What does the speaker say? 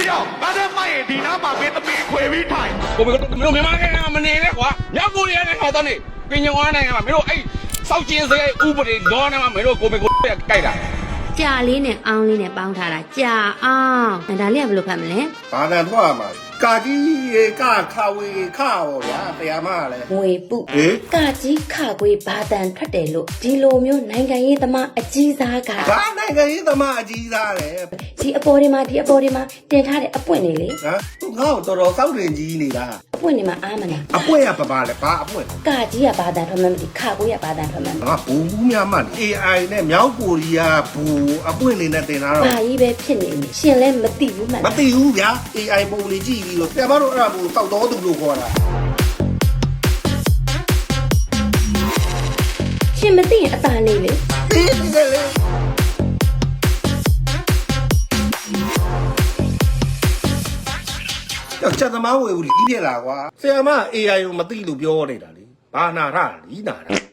ယောက်ဘာသာမရဲ့ဒီနားမှာမင်းသမီးခွေပြီးထိုင် ကိုမင်းတို့မြန်မာနိုင်ငံမှာမနေနဲ့ကွာမြောက်ကိုရီးယားနိုင်ငံတော့နေပင်ညောင်းနိုင်ငံမှာမင်းတို့အဲ့စောက်ကျင်းစဲဥပဒေလောနေမှာမင်းတို့ကိုကြိုက်တာ ကြာလေးနဲ့အောင်းလေးနဲ့ပေါင်းထားတာကြာအောင်ဒါလေးကဘယ်လိုဖတ်မလဲ ဘာသာထွက်မှာကာကြီးရေကခဝေခပါဗျာတရားမလည်း ငွေပုကကြီးခခွေဘာတန်ထွက်တယ်လို့ဒီလိုမျိုးနိုင်ငံရေးသမားအကြီးစားက ဘာနိုင်ငံရေးသမားအကြီးစားလဲ ဒီအပေါ်တွေမှာတင်ထားတဲ့အပွင့်တွေလေ ဟမ်ငါ့ကိုတော်တော်စောက်တင်ကြီးနေတာ အပွင့်တွေမှာအားမနာ အပွင့်ရပါလဲဘာအပွင့် ကကြီးကဘာတန်ထွက်မှမသိခခွေကဘာတန်ထွက်မှမသိ ငါဘူဘူးများမှ AI နဲ့မြောက်ကိုရီးယားဘူအပွင့်နေနဲ့တင်တာတော့ ဘာကြီးပဲဖြစ်နေနေရှင်လည်းမသိဘူးမှန် မသိဘူးဗျာ AI ပုံလေးကြည့်ပြီးလို့ပြန်မတို့အဲ့ဒါဘူစောက်တော်သူလို့ခေါ်တာ ရှင်မသိရင်အตาလေးလေ သိတယ်လေချက်သမားဝယ်ဘူးလီးပြက်လာကွာဆရာမ AI ကိုမသိလို့ပြောနေတာလေဘာနာရလီးနာတာ